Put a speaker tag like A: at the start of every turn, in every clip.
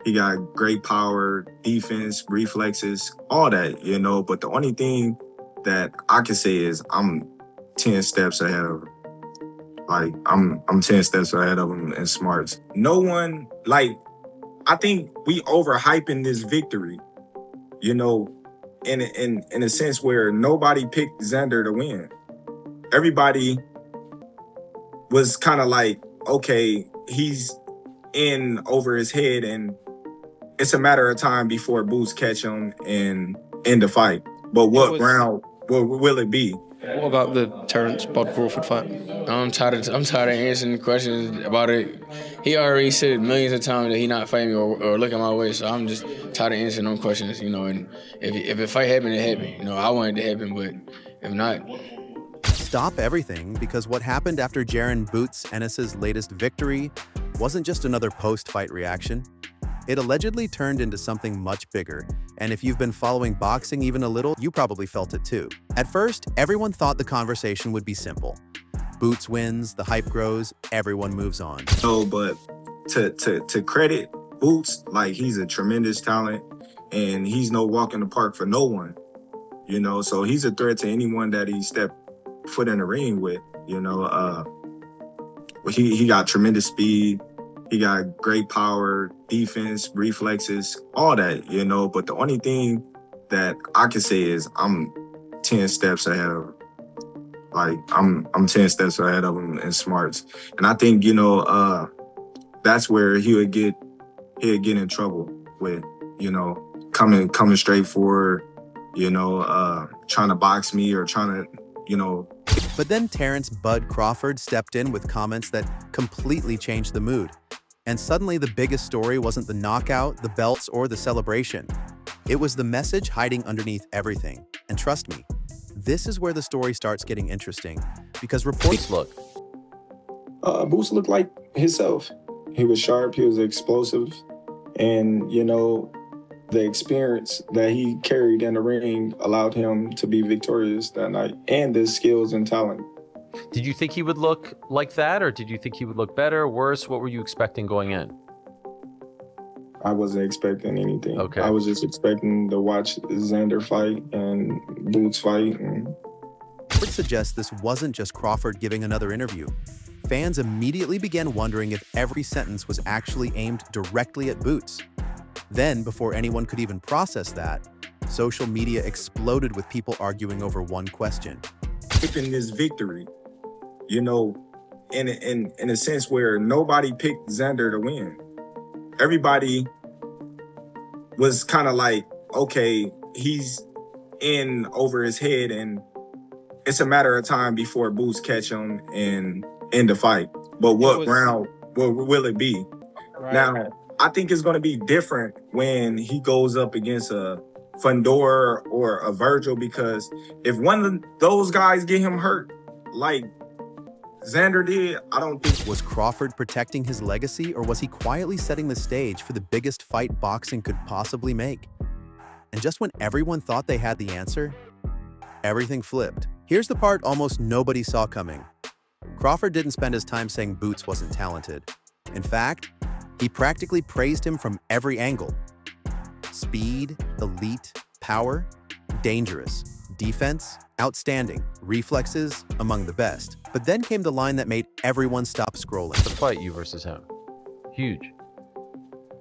A: He got great power, defense, reflexes, all that, But the only thing that I can say is I'm 10 steps ahead of him. Like I'm 10 steps ahead of him in smarts. No one I think we overhyping this victory, you know, in a sense where nobody picked Xander to win. Everybody was kind of like, okay, he's in over his head and it's a matter of time before Boots catch him and end the fight. But what round will it be?
B: What about the Terence Bud Crawford fight? I'm tired of answering questions about it. He already said millions of times that he not fighting me or looking my way, so I'm just tired of answering them questions, And if a fight happened, it happened. I want it to happen, but if not.
C: Stop everything, because what happened after Jaron Ennis' latest victory wasn't just another post-fight reaction. It allegedly turned into something much bigger, and if you've been following boxing even a little, you probably felt it too. At first, everyone thought the conversation would be simple. Boots wins, the hype grows, everyone moves on.
A: But to credit Boots, he's a tremendous talent, and he's no walk in the park for no one, So he's a threat to anyone that he stepped foot in the ring with, He got tremendous speed. He got great power, defense, reflexes, all that, But the only thing that I can say is I'm 10 steps ahead of him. I'm 10 steps ahead of him in smarts. And I think, that's where he'll get in trouble with, coming straight forward, trying to box me or trying to,
C: But then Terence "Bud" Crawford stepped in with comments that completely changed the mood. And suddenly the biggest story wasn't the knockout, the belts, or the celebration. It was the message hiding underneath everything. And trust me, this is where the story starts getting interesting, because reports
A: Boots looked like himself. He was sharp, he was explosive, and the experience that he carried in the ring allowed him to be victorious that night, and his skills and talent.
D: Did you think he would look like that, or did you think he would look better, worse? What were you expecting going in?
A: I wasn't expecting anything.
D: Okay.
A: I was just expecting to watch Xander fight and Boots fight.
C: Reports suggest this wasn't just Crawford giving another interview. Fans immediately began wondering if every sentence was actually aimed directly at Boots. Then, before anyone could even process that, social media exploded with people arguing over one question.
A: In this victory, in a sense where nobody picked Xander to win. Everybody was kind of like, okay, he's in over his head and it's a matter of time before Boots catch him and end the fight. But what round will it be? Right. Now, I think it's going to be different when he goes up against a Fundora or a Virgil, because if one of those guys get him hurt, like Xander did, I don't think.
C: Was Crawford protecting his legacy, or was he quietly setting the stage for the biggest fight boxing could possibly make? And just when everyone thought they had the answer, everything flipped. Here's the part almost nobody saw coming. Crawford didn't spend his time saying Boots wasn't talented. In fact, he practically praised him from every angle. Speed, elite, power, dangerous, defense, outstanding, reflexes, among the best. But then came the line that made everyone stop scrolling.
D: The fight, you versus him. Huge.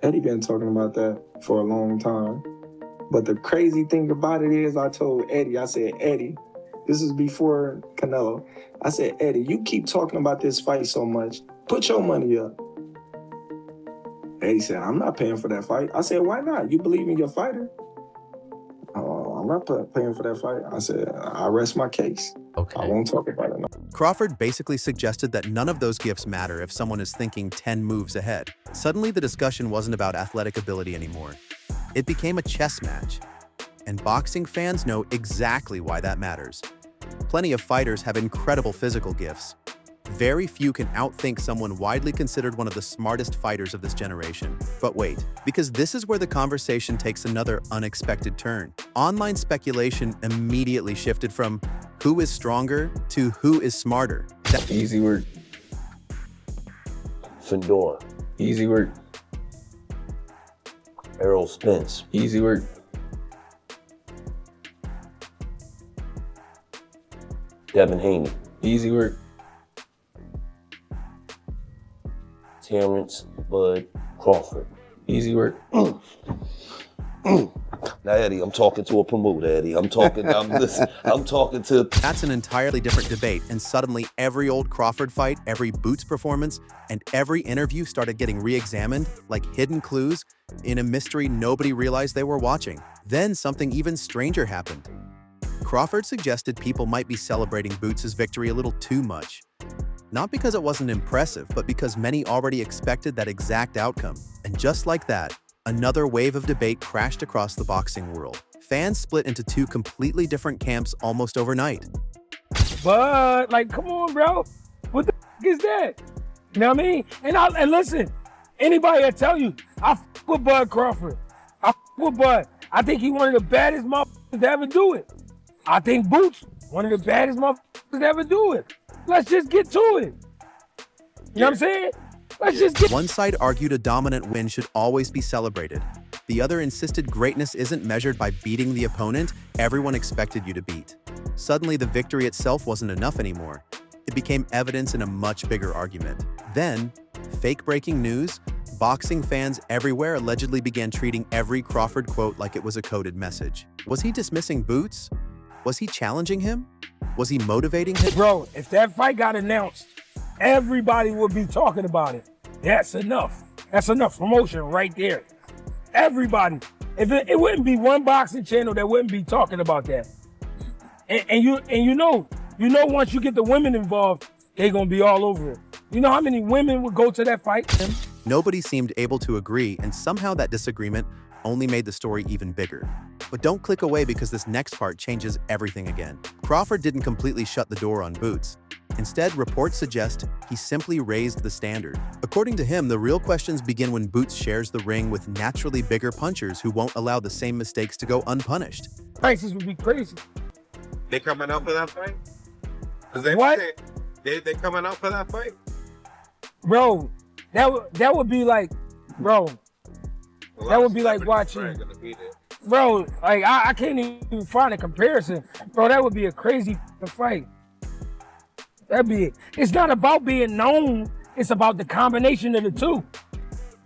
A: Eddie been talking about that for a long time. But the crazy thing about it is I told Eddie, I said, Eddie, this is before Canelo. I said, Eddie, you keep talking about this fight so much. Put your money up. Eddie said, I'm not paying for that fight. I said, why not? You believe in your fighter? I'm not paying for that fight. I said, I rest my case.
D: Okay.
A: I won't talk about it now.
C: Crawford basically suggested that none of those gifts matter if someone is thinking 10 moves ahead. Suddenly, the discussion wasn't about athletic ability anymore. It became a chess match. And boxing fans know exactly why that matters. Plenty of fighters have incredible physical gifts. Very few can outthink someone widely considered one of the smartest fighters of this generation. But wait, because this is where the conversation takes another unexpected turn. Online speculation immediately shifted from who is stronger to who is smarter.
B: Easy work.
E: Fundora.
B: Easy work.
E: Errol Spence.
B: Easy work.
E: Devin Haney.
B: Easy work.
E: Terence Bud Crawford.
B: Easy work.
E: Now, Eddie, I'm talking to a promoter, Eddie. I'm talking to...
C: That's an entirely different debate, and suddenly every old Crawford fight, every Boots performance, and every interview started getting re-examined like hidden clues in a mystery nobody realized they were watching. Then something even stranger happened. Crawford suggested people might be celebrating Boots' victory a little too much. Not because it wasn't impressive, but because many already expected that exact outcome. And just like that, another wave of debate crashed across the boxing world. Fans split into two completely different camps almost overnight.
F: But, like, come on, bro. What the is that? You know what I mean? And listen, anybody will tell you, I with Bud Crawford. I with Bud. I think he one of the baddest motherfuckers to ever do it. I think Boots, one of the baddest motherfuckers to ever do it. Let's just get to it. You know what I'm saying? Let's just get.
C: One side argued a dominant win should always be celebrated. The other insisted greatness isn't measured by beating the opponent everyone expected you to beat. Suddenly, the victory itself wasn't enough anymore. It became evidence in a much bigger argument. Then, fake breaking news, boxing fans everywhere allegedly began treating every Crawford quote like it was a coded message. Was he dismissing Boots? Was he challenging him? Was he motivating him?
F: Bro, if that fight got announced, everybody would be talking about it. That's enough. That's enough promotion right there. Everybody. If it wouldn't be one boxing channel that wouldn't be talking about that. And you know once you get the women involved, they're gonna be all over it. You know how many women would go to that fight?
C: Nobody seemed able to agree, and somehow that disagreement only made the story even bigger. But don't click away because this next part changes everything again. Crawford didn't completely shut the door on Boots. Instead, reports suggest he simply raised the standard. According to him, the real questions begin when Boots shares the ring with naturally bigger punchers who won't allow the same mistakes to go unpunished.
F: Prices would be crazy.
G: They coming up for that fight?
F: What?
G: They coming up for that fight?
F: Bro, that would be like, bro, that would be like watching, bro, like I can't even find a comparison. Bro, that would be a crazy fight. That'd be it. It's not about being known, it's about the combination of the two.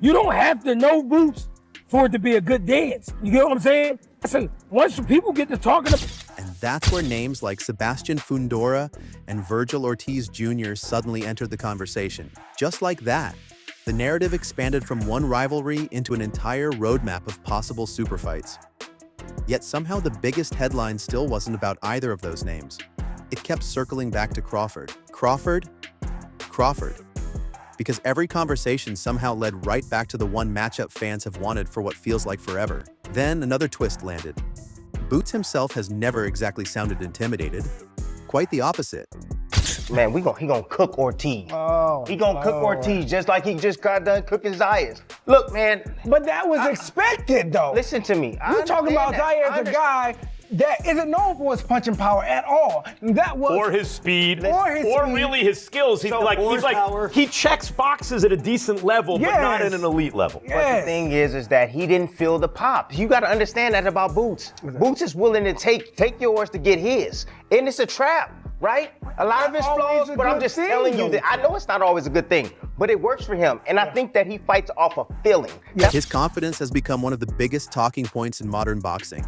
F: You don't have to know Boots for it to be a good dance. You get what I'm saying? So once people get to talking about.
C: And that's where names like Sebastian Fundora and Virgil Ortiz Jr. suddenly entered the conversation. Just like that, the narrative expanded from one rivalry into an entire roadmap of possible super fights. Yet somehow the biggest headline still wasn't about either of those names. It kept circling back to Crawford. Crawford? Crawford. Because every conversation somehow led right back to the one matchup fans have wanted for what feels like forever. Then another twist landed. Boots himself has never exactly sounded intimidated. Quite the opposite.
H: Man, he gonna cook Ortiz.
F: Oh,
H: he gonna cook Ortiz just like he just got done cooking Zayas. Look, man.
I: But that was expected, though.
H: Listen to me.
I: You're talking about Zayas as a guy that isn't known for his punching power at all. That was
D: or his speed,
I: or
D: really his skills. He checks boxes at a decent level, but not at an elite level.
H: But the thing is that he didn't feel the pop. You got to understand that about Boots. Boots is willing to take yours to get his, and it's a trap, right? A lot of his flaws, but I'm just telling you that I know it's not always a good thing, but it works for him, and I think that he fights off a feeling.
C: His confidence has become one of the biggest talking points in modern boxing.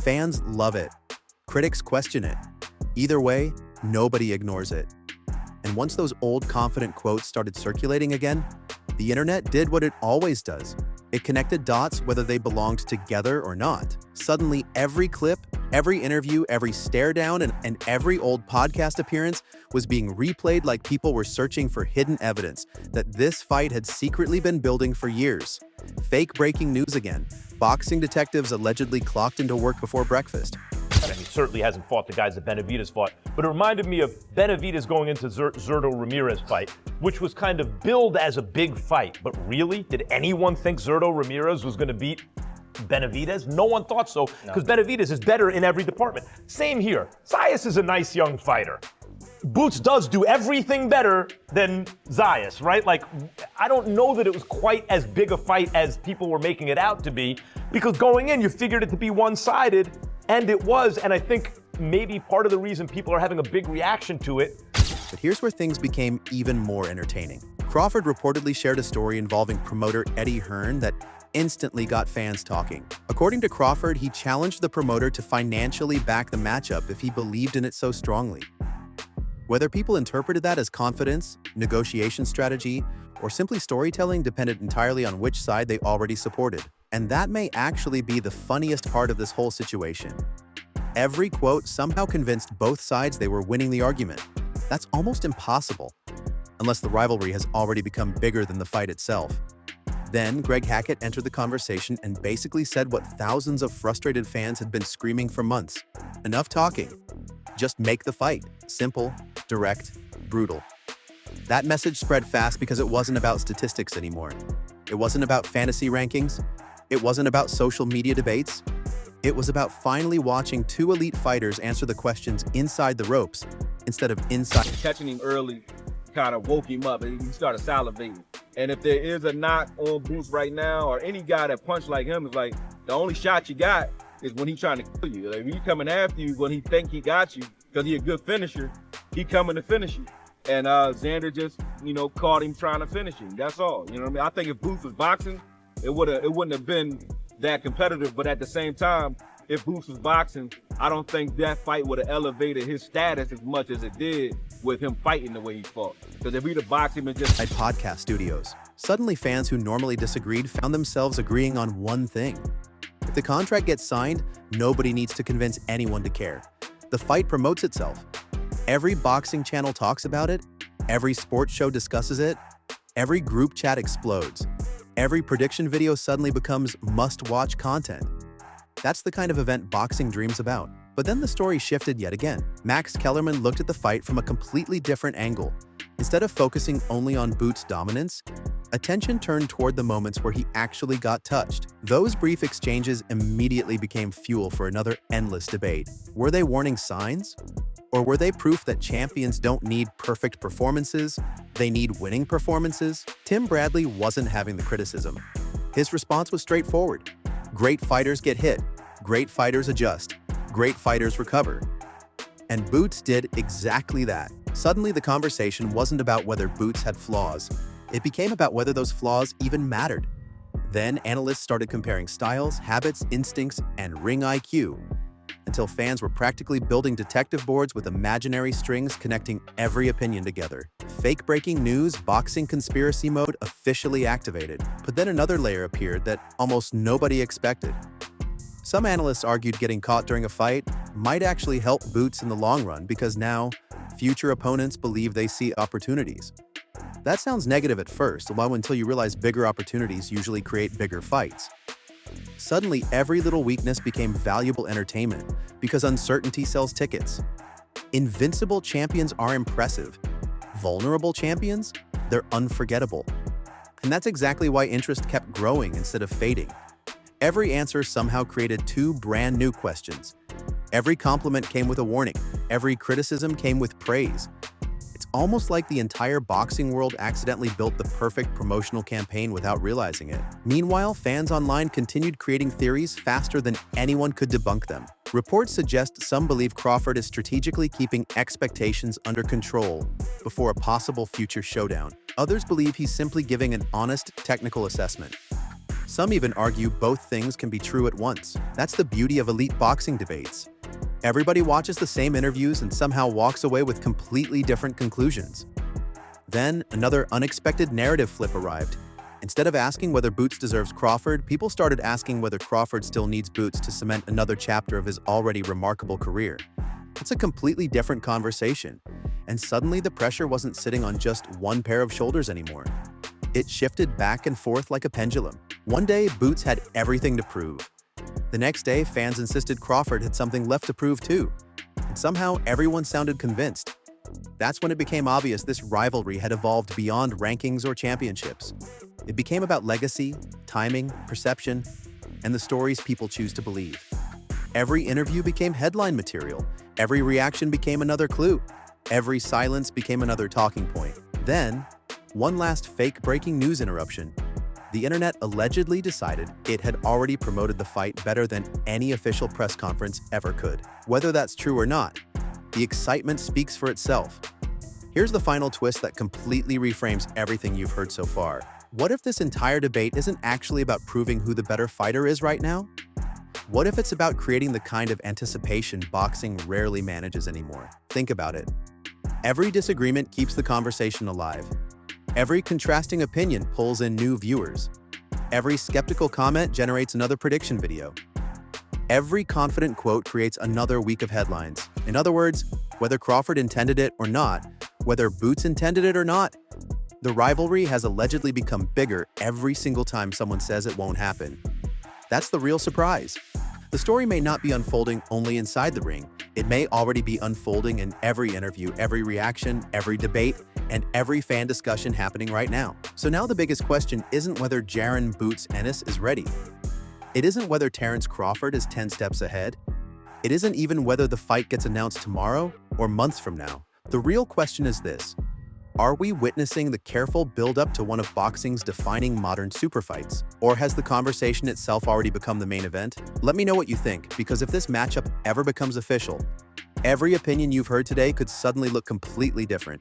C: Fans love it. Critics question it. Either way, nobody ignores it. And once those old confident quotes started circulating again, the internet did what it always does. It connected dots whether they belonged together or not. Suddenly, every clip, every interview, every stare down, and every old podcast appearance was being replayed like people were searching for hidden evidence that this fight had secretly been building for years. Fake breaking news again. Boxing detectives allegedly clocked into work before breakfast.
D: I mean, he certainly hasn't fought the guys that Benavidez fought, but it reminded me of Benavidez going into Zurdo Ramirez fight, which was kind of billed as a big fight. But really, did anyone think Zurdo Ramirez was going to beat Benavidez? No one thought so, because Benavidez is better in every department. Same here. Zayas is a nice young fighter. Boots does do everything better than Zayas, right? Like, I don't know that it was quite as big a fight as people were making it out to be, because going in, you figured it to be one-sided, and it was, and I think maybe part of the reason people are having a big reaction to it.
C: But here's where things became even more entertaining. Crawford reportedly shared a story involving promoter Eddie Hearn that instantly got fans talking. According to Crawford, he challenged the promoter to financially back the matchup if he believed in it so strongly. Whether people interpreted that as confidence, negotiation strategy, or simply storytelling depended entirely on which side they already supported. And that may actually be the funniest part of this whole situation. Every quote somehow convinced both sides they were winning the argument. That's almost impossible, unless the rivalry has already become bigger than the fight itself. Then, Greg Hackett entered the conversation and basically said what thousands of frustrated fans had been screaming for months. Enough talking. Just make the fight. Simple, direct, brutal. That message spread fast because it wasn't about statistics anymore. It wasn't about fantasy rankings. It wasn't about social media debates. It was about finally watching two elite fighters answer the questions inside the ropes instead of inside.
J: Catching him early kind of woke him up and he started salivating. And if there is a knock on Boots right now, or any guy that punched like him, is like, the only shot you got is when he's trying to kill you. Like, when he coming after you, when he think he got you, because he a good finisher, he coming to finish you. And Xander just, caught him trying to finish him. That's all. You know what I mean? I think if Boots was boxing, it wouldn't have been that competitive. But at the same time, if Boots was boxing, I don't think that fight would have elevated his status as much as it did with him fighting the way he fought. Because if he'd have boxed him and just...
C: At podcast studios, suddenly fans who normally disagreed found themselves agreeing on one thing. If the contract gets signed, nobody needs to convince anyone to care. The fight promotes itself. Every boxing channel talks about it. Every sports show discusses it. Every group chat explodes. Every prediction video suddenly becomes must-watch content. That's the kind of event boxing dreams about. But then the story shifted yet again. Max Kellerman looked at the fight from a completely different angle. Instead of focusing only on Boots' dominance, attention turned toward the moments where he actually got touched. Those brief exchanges immediately became fuel for another endless debate. Were they warning signs? Or were they proof that champions don't need perfect performances, they need winning performances? Tim Bradley wasn't having the criticism. His response was straightforward. Great fighters get hit. Great fighters adjust. Great fighters recover. And Boots did exactly that. Suddenly, the conversation wasn't about whether Boots had flaws. It became about whether those flaws even mattered. Then, analysts started comparing styles, habits, instincts, and ring IQ, until fans were practically building detective boards with imaginary strings connecting every opinion together. Fake breaking news, boxing conspiracy mode officially activated. But then another layer appeared that almost nobody expected. Some analysts argued getting caught during a fight might actually help Boots in the long run because now future opponents believe they see opportunities. That sounds negative at first, until you realize bigger opportunities usually create bigger fights. Suddenly, every little weakness became valuable entertainment because uncertainty sells tickets. Invincible champions are impressive. Vulnerable champions, they're unforgettable. And that's exactly why interest kept growing instead of fading. Every answer somehow created two brand new questions. Every compliment came with a warning. Every criticism came with praise. It's almost like the entire boxing world accidentally built the perfect promotional campaign without realizing it. Meanwhile, fans online continued creating theories faster than anyone could debunk them. Reports suggest some believe Crawford is strategically keeping expectations under control before a possible future showdown. Others believe he's simply giving an honest technical assessment. Some even argue both things can be true at once. That's the beauty of elite boxing debates. Everybody watches the same interviews and somehow walks away with completely different conclusions. Then, another unexpected narrative flip arrived. Instead of asking whether Boots deserves Crawford, people started asking whether Crawford still needs Boots to cement another chapter of his already remarkable career. It's a completely different conversation, and suddenly the pressure wasn't sitting on just one pair of shoulders anymore. It shifted back and forth like a pendulum. One day, Boots had everything to prove. The next day, fans insisted Crawford had something left to prove too. And somehow, everyone sounded convinced. That's when it became obvious this rivalry had evolved beyond rankings or championships. It became about legacy, timing, perception, and the stories people choose to believe. Every interview became headline material. Every reaction became another clue. Every silence became another talking point. Then, one last fake breaking news interruption. The internet allegedly decided it had already promoted the fight better than any official press conference ever could. Whether that's true or not, the excitement speaks for itself. Here's the final twist that completely reframes everything you've heard so far. What if this entire debate isn't actually about proving who the better fighter is right now? What if it's about creating the kind of anticipation boxing rarely manages anymore? Think about it. Every disagreement keeps the conversation alive. Every contrasting opinion pulls in new viewers. Every skeptical comment generates another prediction video. Every confident quote creates another week of headlines. In other words, whether Crawford intended it or not, whether Boots intended it or not, the rivalry has allegedly become bigger every single time someone says it won't happen. That's the real surprise. The story may not be unfolding only inside the ring. It may already be unfolding in every interview, every reaction, every debate, and every fan discussion happening right now. So now the biggest question isn't whether Jaron "Boots" Ennis is ready. It isn't whether Terence Crawford is 10 steps ahead. It isn't even whether the fight gets announced tomorrow or months from now. The real question is this: are we witnessing the careful build-up to one of boxing's defining modern super fights? Or has the conversation itself already become the main event? Let me know what you think, because if this matchup ever becomes official, every opinion you've heard today could suddenly look completely different.